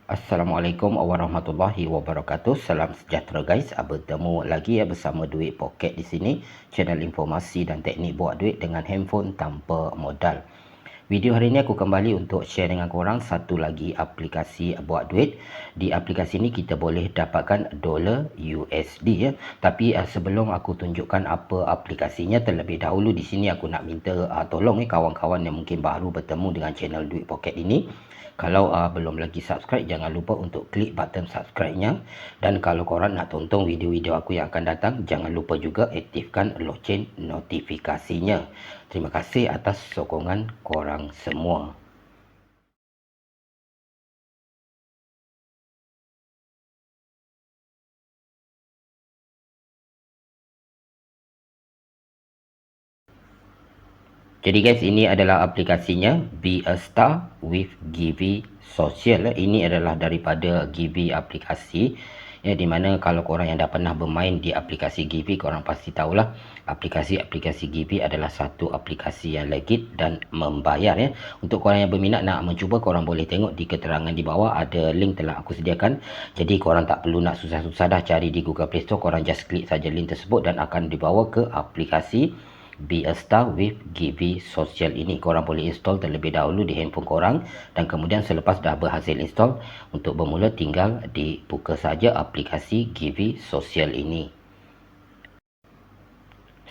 Assalamualaikum warahmatullahi wabarakatuh. Salam sejahtera guys. Bertemu lagi ya bersama Duit Poket di sini, channel informasi dan teknik buat duit dengan handphone tanpa modal. Video hari ini aku kembali untuk share dengan korang satu lagi aplikasi buat duit. Di aplikasi ini kita boleh dapatkan dolar USD ya. Tapi sebelum aku tunjukkan apa aplikasinya, terlebih dahulu di sini aku nak minta tolong kawan-kawan yang mungkin baru bertemu dengan channel Duit Poket ini. Kalau belum lagi subscribe, jangan lupa untuk klik button subscribe-nya. Dan kalau korang nak tonton video-video aku yang akan datang, jangan lupa juga aktifkan loceng notifikasinya. Terima kasih atas sokongan korang semua. Jadi guys, ini adalah aplikasinya, Be a Star with Givi Social. Ini adalah daripada Givi aplikasi. Ya, di mana kalau korang yang dah pernah bermain di aplikasi Givi, korang pasti tahulah aplikasi Givi adalah satu aplikasi yang legit dan membayar ya. Untuk korang yang berminat nak mencuba, korang boleh tengok di keterangan di bawah, ada link telah aku sediakan. Jadi korang tak perlu nak susah-susah dah cari di Google Play Store, korang just klik saja link tersebut dan akan dibawa ke aplikasi Be a Star with Givi Social ini. Korang boleh install terlebih dahulu di handphone korang, dan kemudian selepas dah berhasil install, untuk bermula tinggal dibuka saja aplikasi Givi Social ini.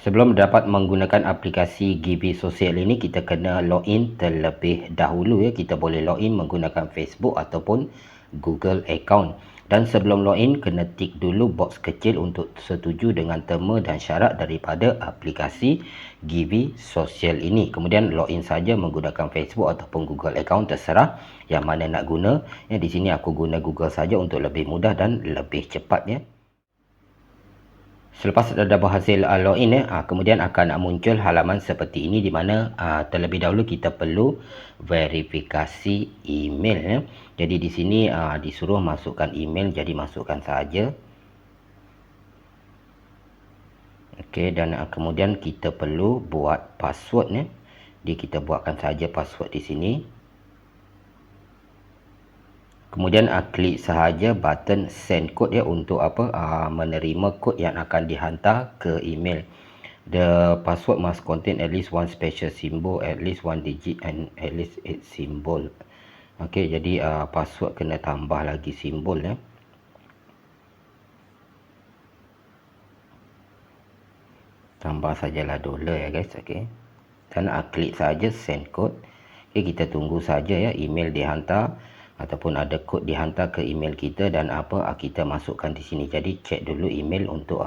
Sebelum dapat menggunakan aplikasi Givi Social ini, kita kena login terlebih dahulu ya. Kita boleh login menggunakan Facebook ataupun Google account. Dan sebelum login, kena tik dulu box kecil untuk setuju dengan terma dan syarat daripada aplikasi Givi Social ini. Kemudian login saja menggunakan Facebook ataupun Google account, terserah yang mana nak guna. Ya, di sini aku guna Google saja untuk lebih mudah dan lebih cepat ya. Selepas dah berhasil login kemudian akan muncul halaman seperti ini, di mana terlebih dahulu kita perlu verifikasi email ya. Jadi di sini disuruh masukkan email, jadi masukkan saja. Okey, dan kemudian kita perlu buat password ya. Jadi kita buatkan saja password di sini. Kemudian klik sahaja button send code ya, untuk menerima kod yang akan dihantar ke email. The password must contain at least one special symbol, at least one digit and at least 8 symbol. Okey, jadi password kena tambah lagi simbol ya. Tambah sajalah dolar ya guys. Okey. Dan klik saja send code. Okey, kita tunggu saja ya email dihantar ataupun ada kod dihantar ke email kita, dan kita masukkan di sini. Jadi cek dulu email untuk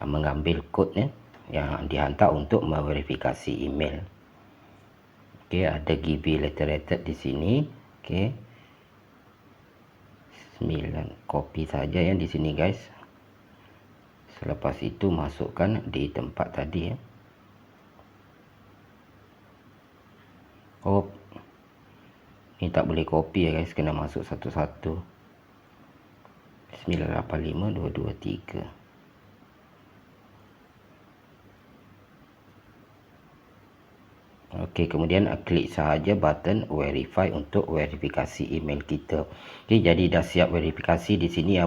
mengambil kod ya yang dihantar untuk memverifikasi email. Okey, ada Givi Literated di sini. Okey. 9 copy saja ya di sini guys. Selepas itu masukkan di tempat tadi ya. Oh, ini tak boleh copy ya guys, kena masuk satu-satu. 985223. Okey, kemudian klik sahaja button verify untuk verifikasi email kita. Okey, jadi dah siap verifikasi di sini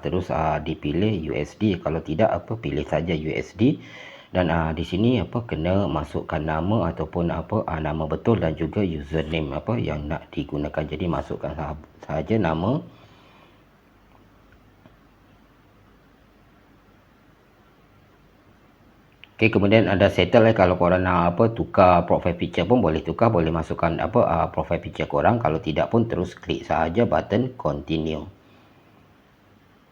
terus dipilih USD. Kalau tidak pilih saja USD. Dan di sini kena masukkan nama ataupun nama betul dan juga username yang nak digunakan. Jadi masukkan sahaja nama. Okey, kemudian ada settle kalau korang nak tukar profile picture pun boleh tukar, boleh masukkan profile picture korang. Kalau tidak pun terus klik sahaja button continue.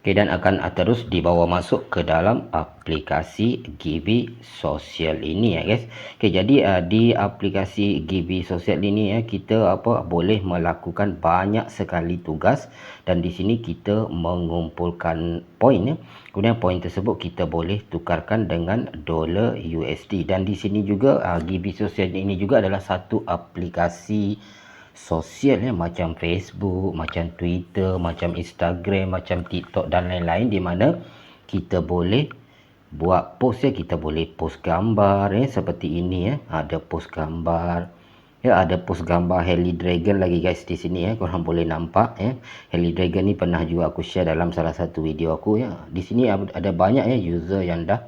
Okey, dan akan terus dibawa masuk ke dalam aplikasi Givi Social ini ya guys. Okey, jadi di aplikasi Givi Social ini ya, kita boleh melakukan banyak sekali tugas, dan di sini kita mengumpulkan poin ya. Kemudian poin tersebut kita boleh tukarkan dengan dolar USD. Dan di sini juga Givi Social ini juga adalah satu aplikasi sosial ya, macam Facebook, macam Twitter, macam Instagram, macam TikTok dan lain-lain, di mana kita boleh buat post ya. Kita boleh post gambar ya, seperti ini ya, ada post gambar. Ya, ada post gambar Heli Dragon lagi guys di sini ya, korang boleh nampak ya. Heli Dragon ni pernah juga aku share dalam salah satu video aku ya. Di sini ada banyak ya user yang dah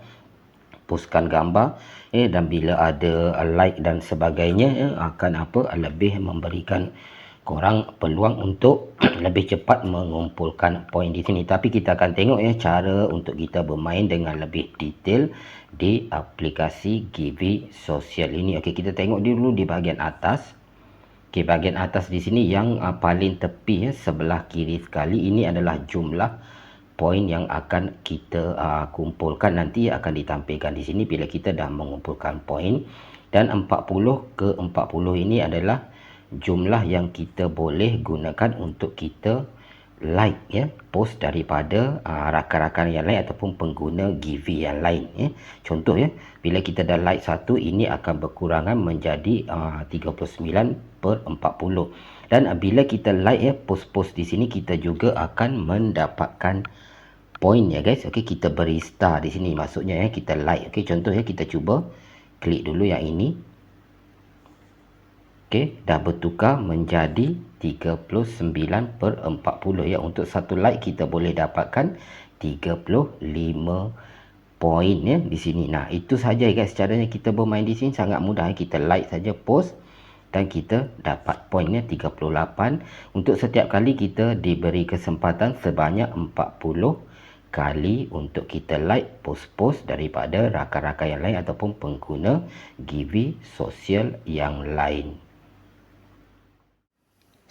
postkan gambar dan bila ada like dan sebagainya akan lebih memberikan korang peluang untuk lebih cepat mengumpulkan poin di sini. Tapi kita akan tengok ya cara untuk kita bermain dengan lebih detail di aplikasi Givi Sosial ini. Okey, kita tengok dulu di bahagian atas. Okey, bahagian atas di sini yang paling tepi ya, sebelah kiri sekali, ini adalah jumlah poin yang akan kita kumpulkan, nanti akan ditampilkan di sini bila kita dah mengumpulkan poin. Dan 40 ke 40 ini adalah jumlah yang kita boleh gunakan untuk kita like ya, post daripada rakan-rakan yang lain ataupun pengguna Givi yang lain ya. Contoh ya, bila kita dah like satu, ini akan berkurangan menjadi 39/40. Dan bila kita like ya post-post di sini, kita juga akan mendapatkan poin ya guys. Okey, kita beri star di sini maksudnya ya, kita like. Okey, contoh ya, kita cuba klik dulu yang ini. Okey, dah bertukar menjadi 39/40 ya. Untuk satu like kita boleh dapatkan 35 poin ya di sini. Nah, itu saja guys caranya kita bermain di sini, sangat mudah ya. Kita like saja post dan kita dapat poinnya 38. Untuk setiap kali kita diberi kesempatan sebanyak 40 kali untuk kita like post-post daripada rakan-rakan yang lain ataupun pengguna Givi Sosial yang lain.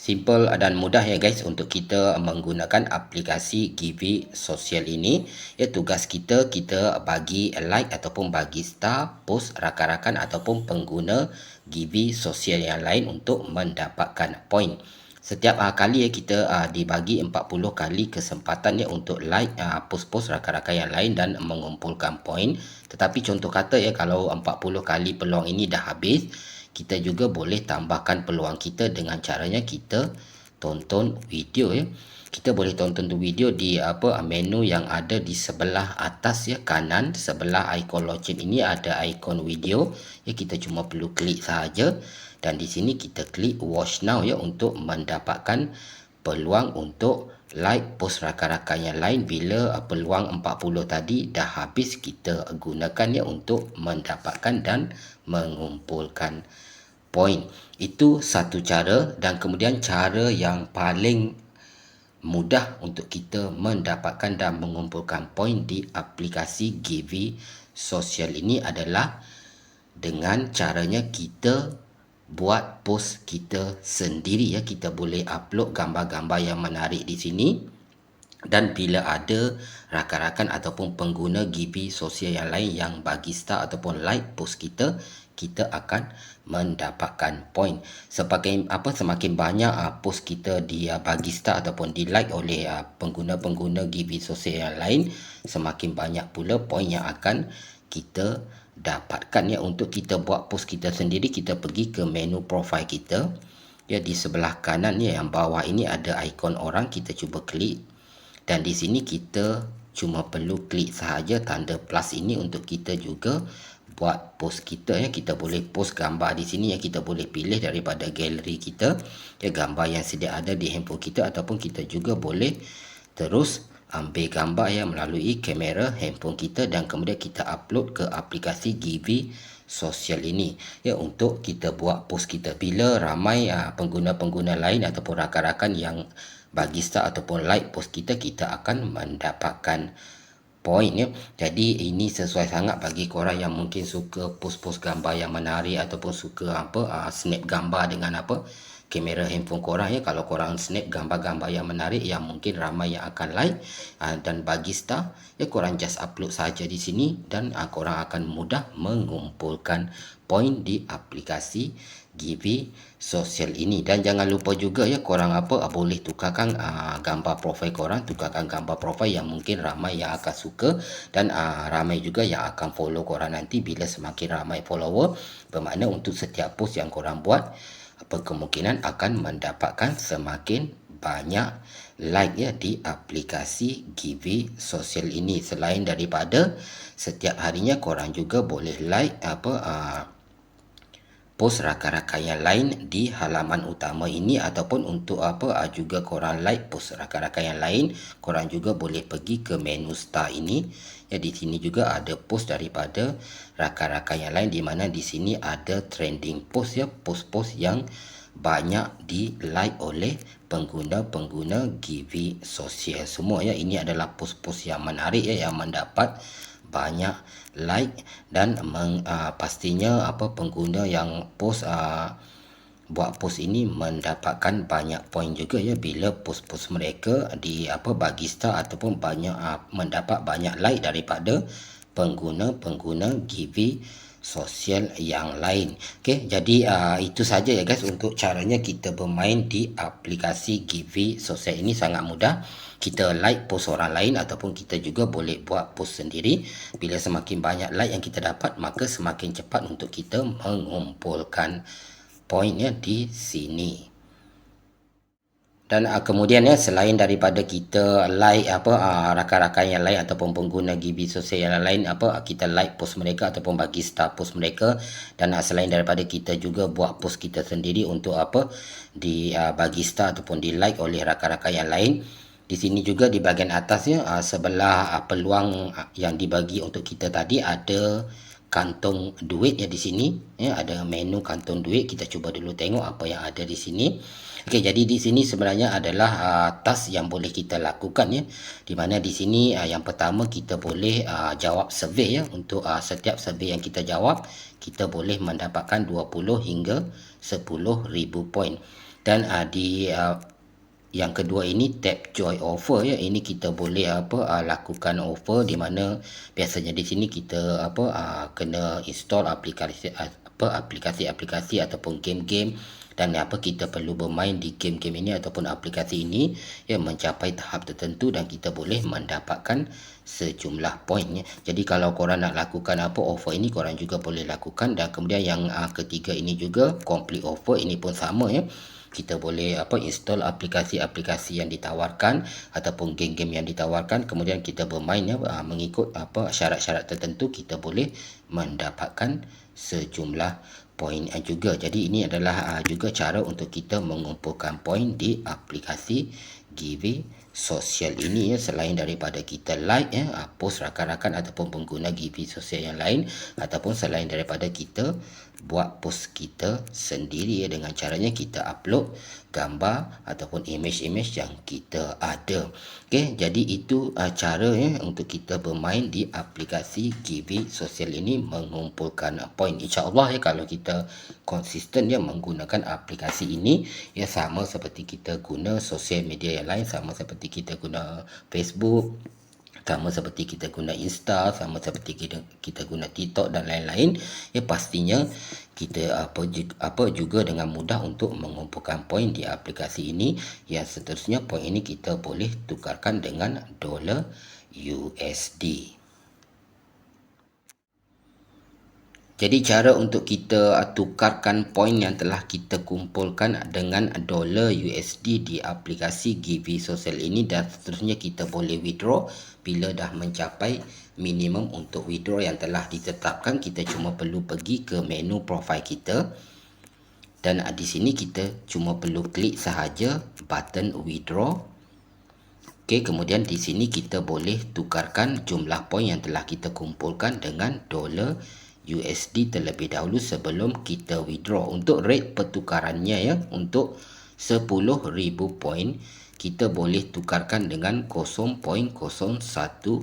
Simple dan mudah ya guys untuk kita menggunakan aplikasi Givi Sosial ini. Ya, tugas kita bagi like ataupun bagi star post rakan-rakan ataupun pengguna Givi Sosial yang lain untuk mendapatkan poin. Setiap kali ya kita dibagi 40 kali kesempatan ya untuk like post-post rakan-rakan yang lain dan mengumpulkan poin. Tetapi contoh kata ya, kalau 40 kali peluang ini dah habis, kita juga boleh tambahkan peluang kita dengan caranya kita tonton video ya. Kita boleh tonton video di menu yang ada di sebelah atas ya, kanan sebelah ikon loceng ini ada ikon video ya. Kita cuma perlu klik saja dan di sini kita klik watch now ya untuk mendapatkan peluang untuk like post rakan-rakan yang lain. Bila peluang 40 tadi dah habis, kita gunakan ya untuk mendapatkan dan mengumpulkan poin. Itu satu cara. Dan kemudian cara yang paling mudah untuk kita mendapatkan dan mengumpulkan poin di aplikasi Givi Sosial ini adalah dengan caranya kita buat post kita sendiri ya. Kita boleh upload gambar-gambar yang menarik di sini, dan bila ada rakan-rakan ataupun pengguna Givi Sosial yang lain yang bagi star ataupun like post kita, kita akan mendapatkan poin. Semakin banyak post kita bagi star ataupun di like oleh pengguna-pengguna Givi Sosial yang lain, semakin banyak pula poin yang akan kita dapatkan ya. Untuk kita buat post kita sendiri, kita pergi ke menu profile kita ya. Di sebelah kanan ya, yang bawah ini ada ikon orang, kita cuba klik dan di sini kita cuma perlu klik sahaja tanda plus ini untuk kita juga buat post kita ya. Kita boleh post gambar di sini ya. Kita boleh pilih daripada galeri kita ya, gambar yang sedia ada di handphone kita, ataupun kita juga boleh terus ambil gambar ya melalui kamera handphone kita dan kemudian kita upload ke aplikasi Givi Sosial ini ya, untuk kita buat post kita. Bila ramai pengguna-pengguna lain ataupun rakan-rakan yang bagi star ataupun like post kita, kita akan mendapatkan poin ya. Jadi ini sesuai sangat bagi korang yang mungkin suka post-post gambar yang menarik ataupun suka snap gambar dengan kamera handphone korang ya. Kalau korang snap gambar-gambar yang menarik yang mungkin ramai yang akan like dan bagi star ya, korang just upload saja di sini dan korang akan mudah mengumpulkan poin di aplikasi Givi Sosial ini. Dan jangan lupa juga ya, korang boleh tukarkan gambar profil korang, tukarkan gambar profil yang mungkin ramai yang akan suka dan ramai juga yang akan follow korang nanti. Bila semakin ramai follower, bermakna untuk setiap post yang korang buat, kemungkinan akan mendapatkan semakin banyak like ya di aplikasi Givi Sosial ini. Selain daripada setiap harinya korang juga boleh like post rakan-rakan yang lain di halaman utama ini, ataupun untuk juga korang like post rakan-rakan yang lain, korang juga boleh pergi ke menu star ini. Ya, di sini juga ada post daripada rakan-rakan yang lain, di mana di sini ada trending post ya, post-post yang banyak di like oleh pengguna-pengguna Givi sosial semua ya. Ini adalah post-post yang menarik ya, yang mendapat banyak like, dan pastinya pengguna yang buat post ini mendapatkan banyak poin juga ya, bila post-post mereka bagi star ataupun mendapat banyak like daripada pengguna-pengguna Givi sosial yang lain. Okey, jadi itu saja ya guys untuk caranya kita bermain di aplikasi Givi sosial ini. Sangat mudah. Kita like post orang lain ataupun kita juga boleh buat post sendiri. Bila semakin banyak like yang kita dapat, maka semakin cepat untuk kita mengumpulkan poinnya di sini. Dan kemudian ya, selain daripada kita like rakan-rakan yang lain ataupun pengguna Givi sosial yang lain, kita like post mereka ataupun bagi star post mereka, dan selain daripada kita juga buat post kita sendiri untuk bagi star ataupun di like oleh rakan-rakan yang lain. Di sini juga di bahagian atasnya sebelah peluang yang dibagi untuk kita tadi, ada kantong duit ya di sini ya, ada menu kantong duit. Kita cuba dulu tengok apa yang ada di sini. Okey, jadi di sini sebenarnya adalah task yang boleh kita lakukan ya. Di mana di sini yang pertama kita boleh jawab survey ya. Untuk setiap survey yang kita jawab, kita boleh mendapatkan 20 hingga 10,000 poin. Dan di yang kedua ini tab joy offer ya. Ini kita boleh lakukan offer, di mana biasanya di sini kita kena install aplikasi ataupun game-game, dan kita perlu bermain di game-game ini ataupun aplikasi ini ya, mencapai tahap tertentu, dan kita boleh mendapatkan sejumlah poin ya. Jadi kalau korang nak lakukan offer ini, korang juga boleh lakukan. Dan kemudian yang ketiga ini juga complete offer, ini pun sama ya. Kita boleh install aplikasi-aplikasi yang ditawarkan ataupun game-game yang ditawarkan, kemudian kita bermain ya, mengikut syarat-syarat tertentu, kita boleh mendapatkan sejumlah poin juga. Jadi ini adalah juga cara untuk kita mengumpulkan poin di aplikasi Givi sosial ini ya. Selain daripada kita like ya, post rakan-rakan ataupun pengguna Givi sosial yang lain, ataupun selain daripada kita buat post kita sendiri ya, dengan caranya kita upload gambar ataupun image-image yang kita ada. Okey, jadi itu cara ya untuk kita bermain di aplikasi Givi sosial ini mengumpulkan poin. InsyaAllah ya, kalau kita konsisten ya menggunakan aplikasi ini ya, sama seperti kita guna sosial media yang lain, sama seperti kita guna Facebook, sama seperti kita guna Insta, sama seperti kita guna TikTok dan lain-lain ya, pastinya kita juga dengan mudah untuk mengumpulkan poin di aplikasi ini. Yang seterusnya, poin ini kita boleh tukarkan dengan dolar USD. Jadi cara untuk kita tukarkan poin yang telah kita kumpulkan dengan dolar USD di aplikasi Givi sosial ini, dan seterusnya kita boleh withdraw bila dah mencapai minimum untuk withdraw yang telah ditetapkan. Kita cuma perlu pergi ke menu profile kita, dan di sini kita cuma perlu klik sahaja button withdraw. Okey, kemudian di sini kita boleh tukarkan jumlah poin yang telah kita kumpulkan dengan dolar USD terlebih dahulu sebelum kita withdraw. Untuk rate pertukarannya ya, untuk 10,000 poin kita boleh tukarkan dengan 0.01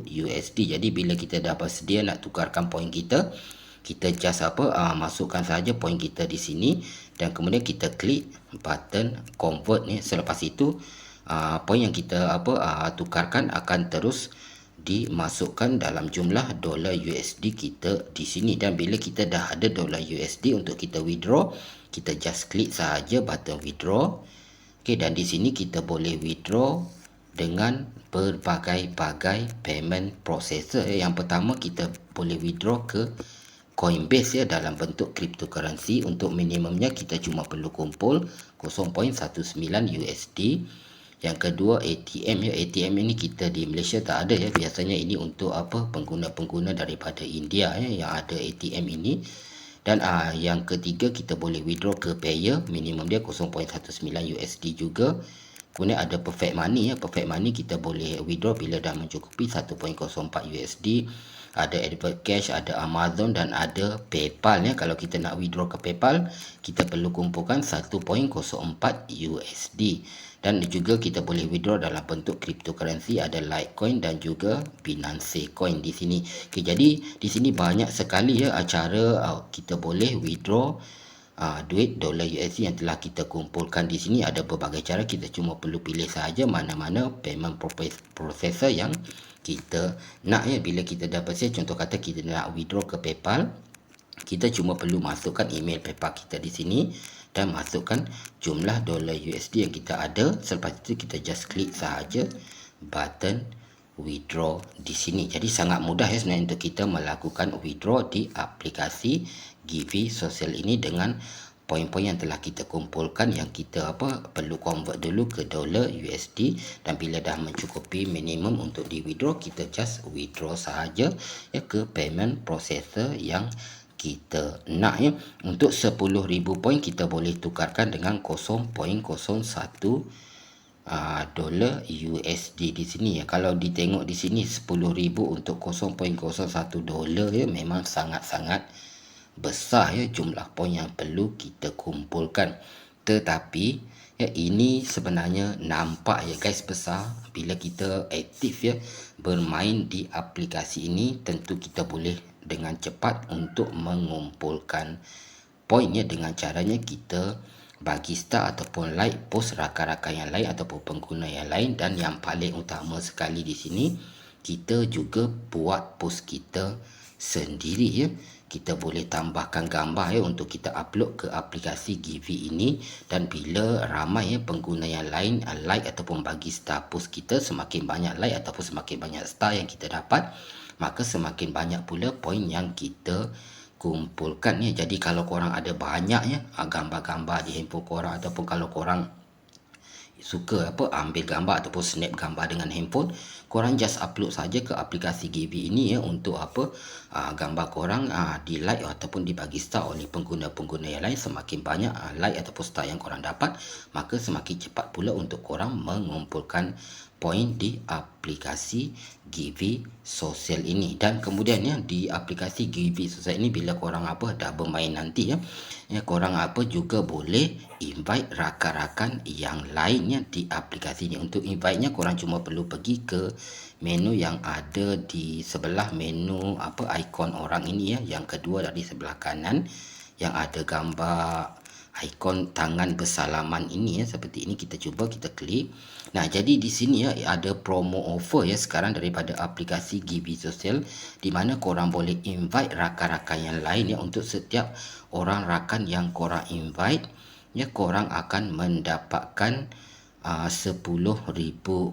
USD. Jadi bila kita dah bersedia nak tukarkan poin kita, kita just masukkan saja poin kita di sini, dan kemudian kita klik button convert ni. Selepas itu poin yang kita tukarkan akan terus dimasukkan dalam jumlah dolar USD kita di sini. Dan bila kita dah ada dolar USD untuk kita withdraw, kita just klik sahaja button withdraw. Okey, dan di sini kita boleh withdraw dengan berbagai-bagai payment processor. Yang pertama, kita boleh withdraw ke Coinbase ya, dalam bentuk cryptocurrency. Untuk minimumnya kita cuma perlu kumpul 0.19 USD. Yang kedua, ATM ya. ATM ini kita di Malaysia tak ada ya. Biasanya ini untuk pengguna-pengguna daripada India ya, yang ada ATM ini. Dan yang ketiga, kita boleh withdraw ke payer, minimum dia 0.19 USD juga. Kemudian ada perfect money ya. Perfect money kita boleh withdraw bila dah mencukupi 1.04 USD. Ada Advert Cash, ada Amazon dan ada PayPal ya. Kalau kita nak withdraw ke PayPal, kita perlu kumpulkan 1.04 USD. Dan juga kita boleh withdraw dalam bentuk cryptocurrency, ada Litecoin dan juga Binance Coin di sini. Okay, jadi di sini banyak sekali ya cara kita boleh withdraw duit dolar USD yang telah kita kumpulkan. Di sini ada berbagai cara, kita cuma perlu pilih sahaja mana-mana payment processor yang kita nak ya. Bila kita dah percaya, contoh kata kita nak withdraw ke PayPal, kita cuma perlu masukkan email PayPal kita di sini dan masukkan jumlah dolar USD yang kita ada. Selepas itu kita just klik sahaja button withdraw di sini. Jadi sangat mudah ya sebenarnya untuk kita melakukan withdraw di aplikasi Givi Social ini dengan poin-poin yang telah kita kumpulkan, yang kita perlu convert dulu ke dolar USD, dan bila dah mencukupi minimum untuk di withdraw, kita just withdraw sahaja ya ke payment processor yang kita nak ya. Untuk 10,000 poin kita boleh tukarkan dengan 0.01 dolar USD di sini ya. Kalau ditengok di sini 10,000 untuk 0.01 dolar ya, memang sangat-sangat besar ya jumlah poin yang perlu kita kumpulkan. Tetapi ya, ini sebenarnya nampak ya guys besar. Bila kita aktif ya bermain di aplikasi ini, tentu kita boleh dengan cepat untuk mengumpulkan poin ya. Dengan caranya kita bagi star ataupun like post rakan-rakan yang lain ataupun pengguna yang lain. Dan yang paling utama sekali di sini, kita juga buat post kita sendiri ya. Kita boleh tambahkan gambar ya untuk kita upload ke aplikasi Givi ini. Dan bila ramai ya pengguna yang lain like ataupun bagi star post kita, semakin banyak like ataupun semakin banyak star yang kita dapat, maka semakin banyak pula poin yang kita kumpulkan ya. Jadi kalau korang ada banyak ya gambar-gambar di handphone korang, ataupun kalau korang suka ambil gambar ataupun snap gambar dengan handphone, korang just upload saja ke aplikasi Givi ini ya, untuk gambar korang di like ataupun dibagi star oleh pengguna-pengguna yang lain. Semakin banyak like ataupun star yang korang dapat, maka semakin cepat pula untuk korang mengumpulkan poin di aplikasi Givi Social ini. Dan kemudian ya, di aplikasi Givi Social ini, bila korang dah bermain nanti ya, korang juga boleh invite rakan-rakan yang lainnya di aplikasi ini. Untuk invite-nya korang cuma perlu pergi ke menu yang ada di sebelah menu ikon orang ini ya, yang kedua dari sebelah kanan, yang ada gambar ikon tangan bersalaman ini ya, seperti ini. Kita cuba, kita klik. Nah, jadi di sini ya ada promo offer ya sekarang daripada aplikasi Givi Social, di mana korang boleh invite rakan-rakan yang lain ya. Untuk setiap orang rakan yang korang invite ya, korang akan mendapatkan 10,000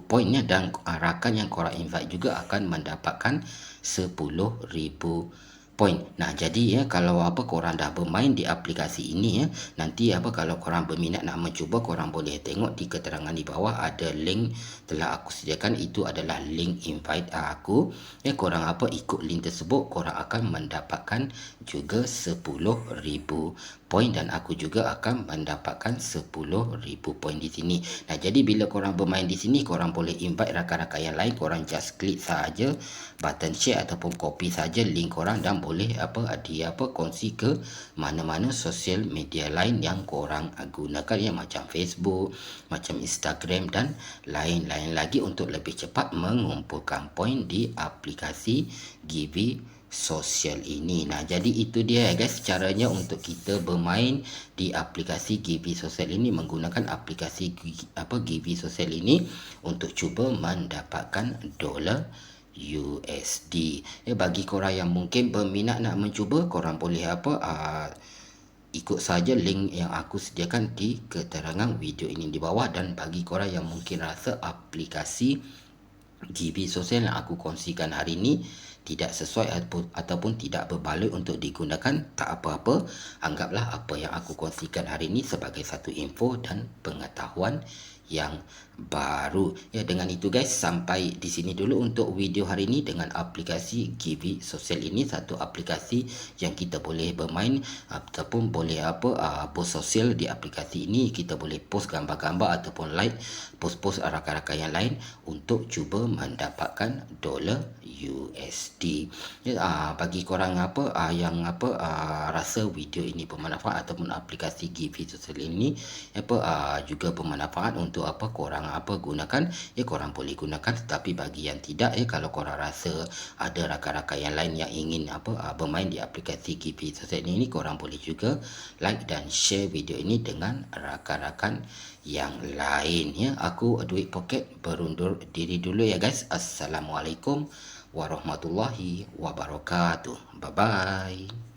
poin ya, dan rakan yang korang invite juga akan mendapatkan 10,000 poin. Nah, jadi ya kalau korang dah bermain di aplikasi ini ya, nanti kalau korang berminat nak mencuba, korang boleh tengok di keterangan di bawah ada link telah aku sediakan. Itu adalah link invite aku ya. Korang ikut link tersebut, korang akan mendapatkan juga 10,000 poin, dan aku juga akan mendapatkan 10,000 poin di sini. Nah, jadi bila korang bermain di sini, korang boleh invite rakan-rakan yang lain. Korang just klik saja button share ataupun copy saja link korang, dan boleh kongsi ke mana-mana sosial media lain yang korang gunakan ya, macam Facebook, macam Instagram dan lain-lain lagi, untuk lebih cepat mengumpulkan poin di aplikasi Givi Social ini. Nah, jadi itu dia ya guys, caranya untuk kita bermain di aplikasi Givi Social ini, menggunakan aplikasi Givi Social ini untuk cuba mendapatkan dolar USD. Bagi korang yang mungkin berminat nak mencuba, korang boleh ikut saja link yang aku sediakan di keterangan video ini di bawah. Dan bagi korang yang mungkin rasa aplikasi Givi Social yang aku kongsikan hari ini tidak sesuai ataupun tidak berbaloi untuk digunakan, tak apa-apa. Anggaplah apa yang aku kongsikan hari ini sebagai satu info dan pengetahuan yang baru. Ya, dengan itu guys, sampai di sini dulu untuk video hari ini dengan aplikasi Givi Sosial ini, satu aplikasi yang kita boleh bermain ataupun boleh post sosial di aplikasi ini. Kita boleh post gambar-gambar ataupun like post-post rakan-rakan yang lain untuk cuba mendapatkan dolar USD. Ya, bagi korang yang rasa video ini bermanfaat ataupun aplikasi Givi Sosial ini juga bermanfaat untuk korang gunakan, ya korang boleh gunakan. Tetapi bagi yang tidak, kalau korang rasa ada rakan-rakan yang lain yang ingin bermain di aplikasi Givi Sosial ini, korang boleh juga like dan share video ini dengan rakan-rakan yang lain. Ya, aku Duit Pocket berundur diri dulu ya guys. Assalamualaikum warahmatullahi wabarakatuh. Bye bye.